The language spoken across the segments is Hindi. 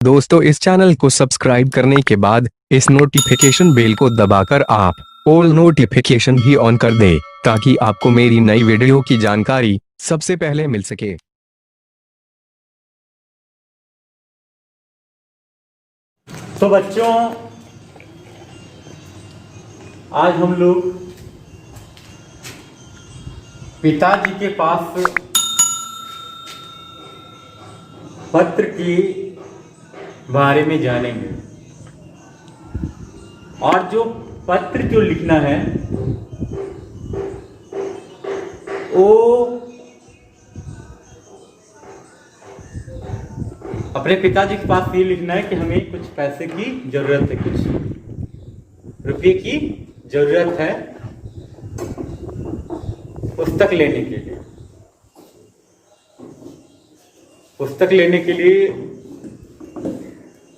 दोस्तों, इस चैनल को सब्सक्राइब करने के बाद इस नोटिफिकेशन बेल को दबाकर आप ऑल नोटिफिकेशन भी ऑन कर दें ताकि आपको मेरी नई वीडियो की जानकारी सबसे पहले मिल सके। तो बच्चों, आज हम लोग पिताजी के पास पत्र के बारे में जानेंगे। और जो पत्र जो लिखना है वो अपने पिताजी के पास ये लिखना है कि हमें कुछ पैसे की जरूरत है, कुछ रुपये की जरूरत है पुस्तक लेने के लिए। पुस्तक लेने के लिए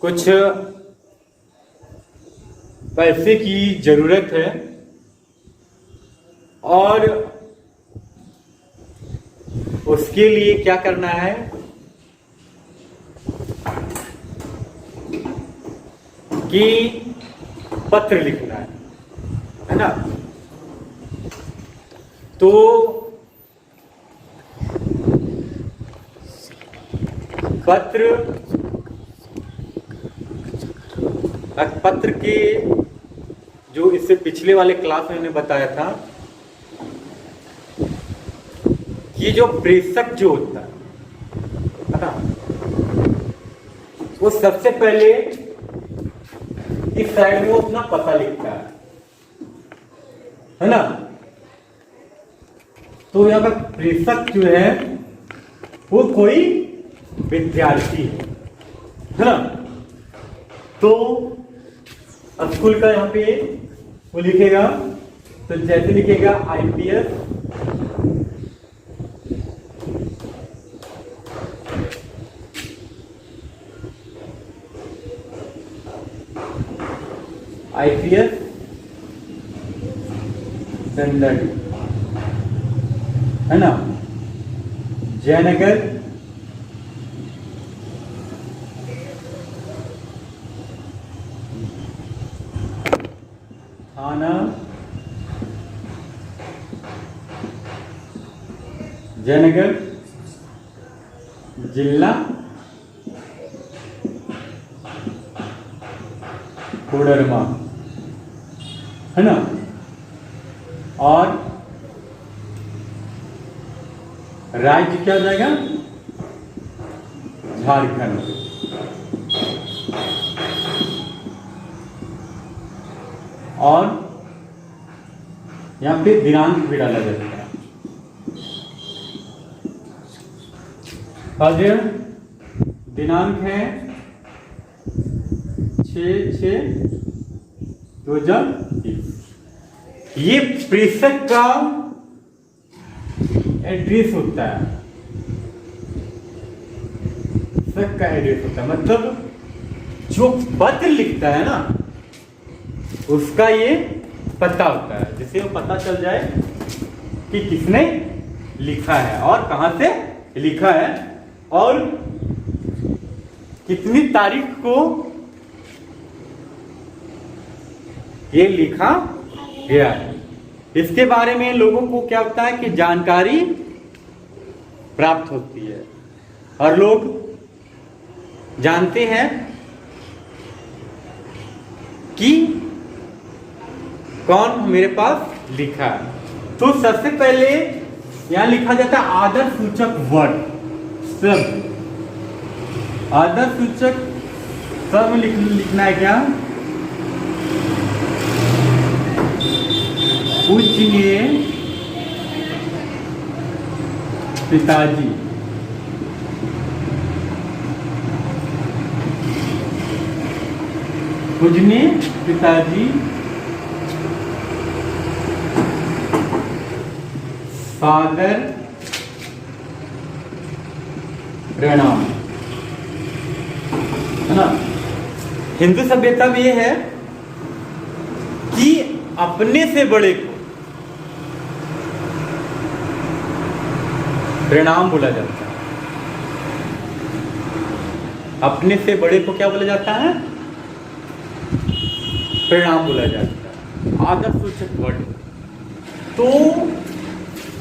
कुछ पैसे की जरूरत है और उसके लिए क्या करना है कि पत्र लिखना है ना। तो पत्र के जो इससे पिछले वाले क्लास में मैंने बताया था, ये जो प्रेषक जो होता है ना, वो सबसे पहले इस साइड में वो अपना पता लिखता है ना। तो यहाँ पर प्रेषक जो है वो कोई विद्यार्थी है ना। तो स्कूल का यहाँ पे वो लिखेगा, तो जैसे लिखेगा आईपीएस स्टैंडर्ड है ना, जयनगर थाना जयनगर जिला कोडरमा है ना। और राज्य क्या हो जाएगा, झारखंड। और यहां पे दिनांक भी डाला जाता है। आज दिनांक है 6/6/2020। ये प्रेषक का एड्रेस होता है, प्रेषक का एड्रेस होता है, मतलब जो पत्र लिखता है ना उसका ये पता होता है, जिससे वो पता चल जाए कि किसने लिखा है और कहां से लिखा है और कितनी तारीख को ये लिखा गया है। इसके बारे में लोगों को क्या होता है कि जानकारी प्राप्त होती है और लोग जानते हैं कि कौन मेरे पास लिखा है। तो सबसे पहले यहां लिखा जाता है आदर सूचक वर्ड शब्द। आदर सूचक शब्द लिखना है क्या, पूजनीय पिताजी, पूजनीय पिताजी, सादर प्रणाम है ना। हिंदू सभ्यता में यह है कि अपने से बड़े को प्रणाम बोला जाता है। अपने से बड़े को क्या बोला जाता है? प्रणाम बोला जाता है, आदर सूचक वर्ड। तो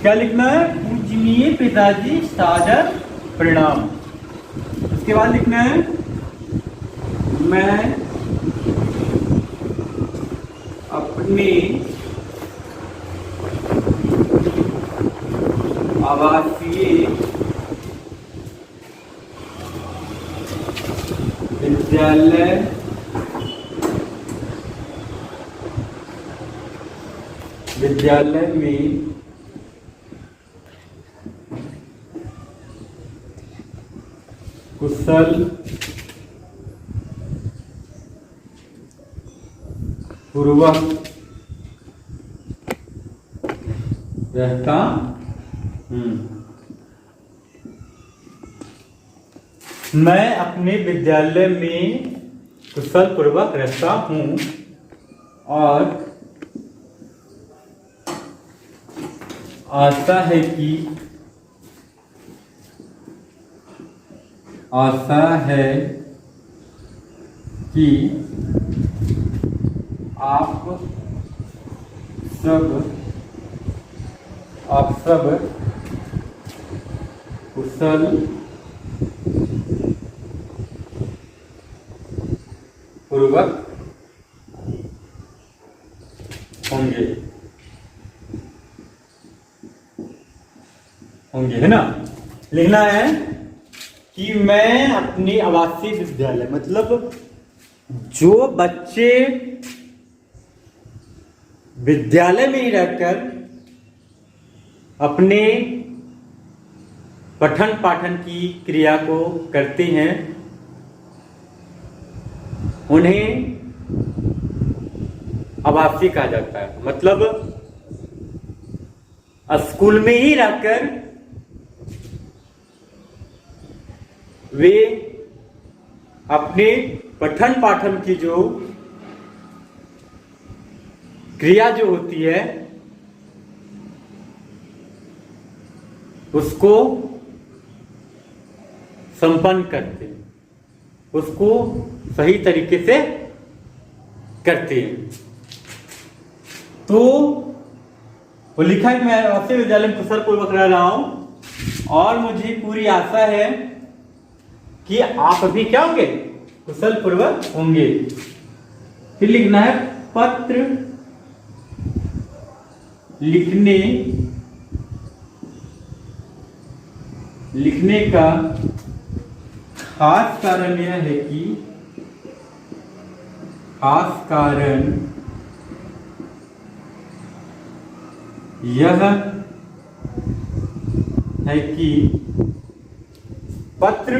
क्या लिखना है? पूजनीय पिताजी सादर प्रणाम। उसके बाद लिखना है मैं अपने आवासीय विद्यालय में कुशल पूर्वक रहता मैं अपने विद्यालय में कुशल पूर्वक रहता हूँ और आशा है कि आप सब कुशल पूर्वक होंगे, है ना। लिखना है कि मैं अपनी आवासीय विद्यालय, मतलब जो बच्चे विद्यालय में ही रहकर अपने पठन पाठन की क्रिया को करते हैं, उन्हें आवासीय कहा जाता है। मतलब स्कूल में ही रहकर वे अपने पठन पाठन की जो क्रिया जो होती है उसको संपन्न करते हैं, उसको सही तरीके से करते हैं। तो वो लिखा है कि मैं आवासीय विद्यालय में कुशल पूर्वक रह रहा हूं और मुझे पूरी आशा है कि आप भी क्या होंगे? कुशल पूर्वक होंगे। फिर लिखना है पत्र लिखने का खास कारण यह है कि पत्र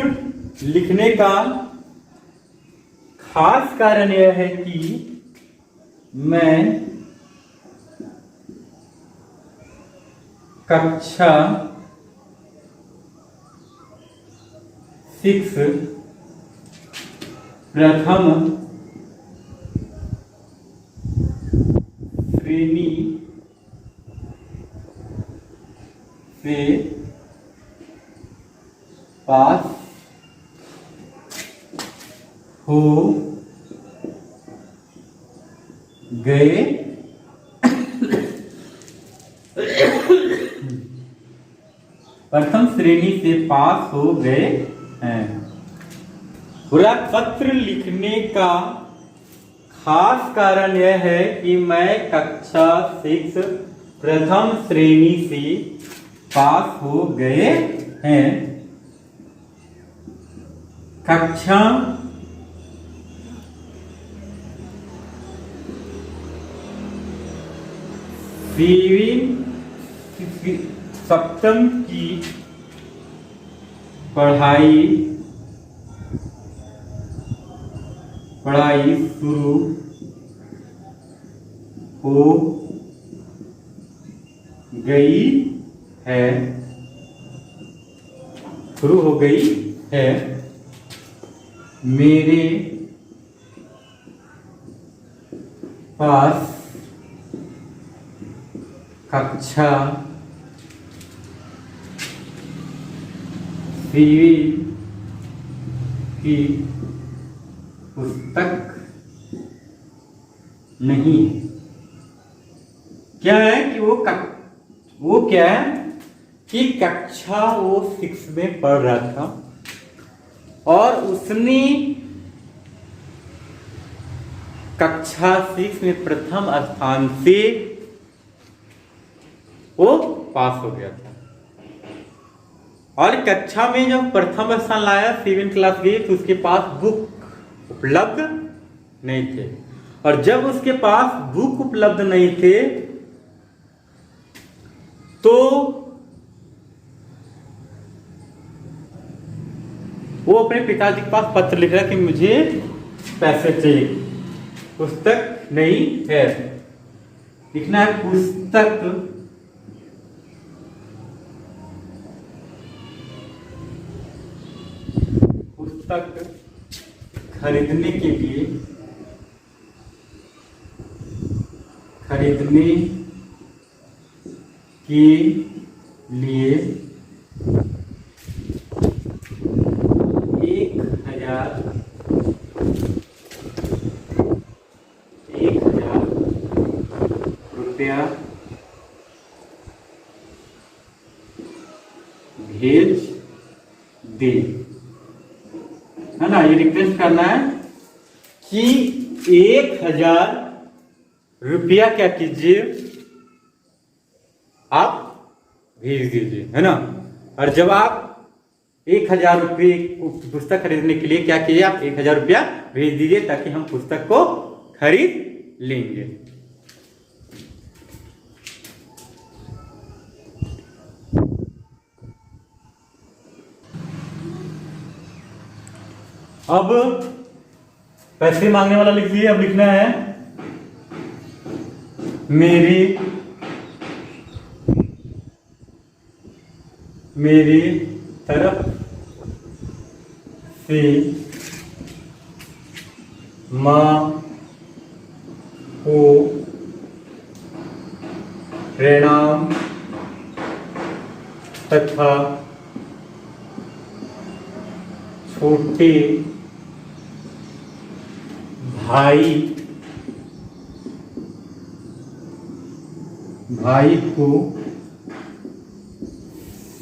लिखने का खास कारण यह है कि मैं कक्षा 6 प्रथम श्रेणी से पास हो गए प्रथम श्रेणी से पास हो गए हैं। पूरा पत्र लिखने का खास कारण यह है कि मैं कक्षा 6 प्रथम श्रेणी से पास हो गए हैं। कक्षा सप्तम की पढ़ाई शुरू हो गई है। मेरे पास कक्षा 6 की पुस्तक नहीं है। क्या है कि वो क्या है कि कक्षा वो 6 में पढ़ रहा था और उसने कक्षा 6 में प्रथम स्थान से वो पास हो गया था। और कक्षा में जब प्रथम स्थान लाया 7 क्लास गई तो उसके पास बुक उपलब्ध नहीं थे। और जब उसके पास बुक उपलब्ध नहीं थे तो वो अपने पिताजी के पास पत्र लिख रहा कि मुझे पैसे चाहिए, पुस्तक नहीं है। लिखना है पुस्तक खरीदने के लिए ₹1000 भेज दे, है ना। ये रिक्वेस्ट करना है कि ₹1000 क्या कीजिए आप भेज दीजिए, है ना। और जब आप ₹1000 पुस्तक खरीदने के लिए क्या कीजिए, आप ₹1000 भेज दीजिए ताकि हम पुस्तक को खरीद लेंगे। अब पैसे मांगने वाला लिख लीजिए। अब लिखना है मेरी तरफ से मां को प्रणाम तथा छोटे भाई को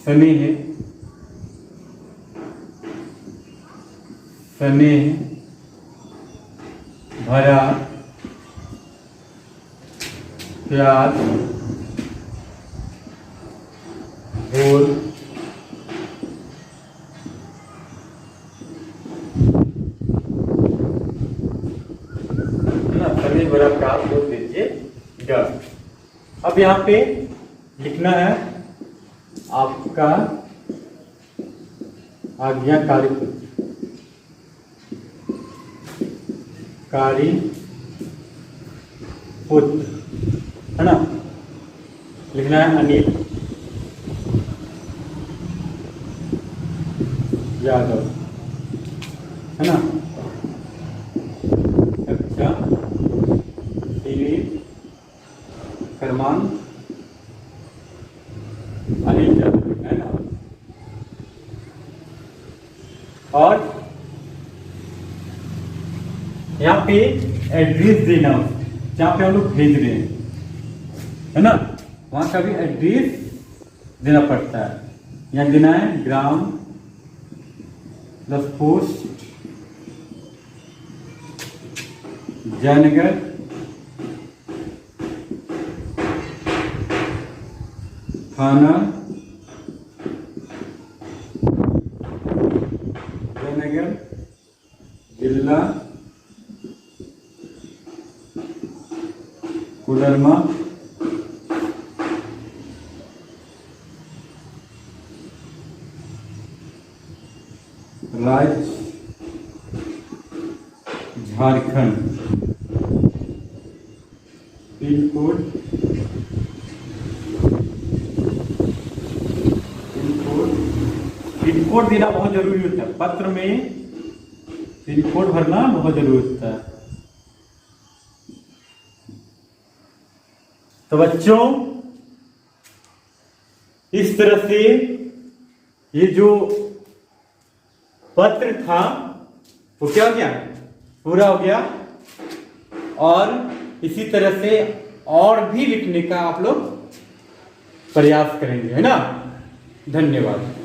स्नेह भरा प्यार और बड़ा प्राप्त बोल दीजिएगा। अब यहाँ पे लिखना है आपका आज्ञाकारी पुत्र, है ना। लिखना है अनिल यादव, है ना। अच्छा, क्रमांक अनिल यादव, है ना। और यहाँ पे एड्रेस देना, जहाँ पे हम लोग भेज रहे हैं, है ना, वहां का भी एड्रेस देना पड़ता है। यहाँ देना है ग्राम प्लस पोस्ट जयनगर थाना जयनगर जिला कोडरमा राज्य झारखंड। पिन कोड देना बहुत जरूरी होता है। पत्र में पिन कोड भरना बहुत जरूरी होता है। तो बच्चों, इस तरह से ये जो पत्र था वो क्या हो गया, पूरा हो गया। और इसी तरह से और भी लिखने का आप लोग प्रयास करेंगे, है ना। धन्यवाद।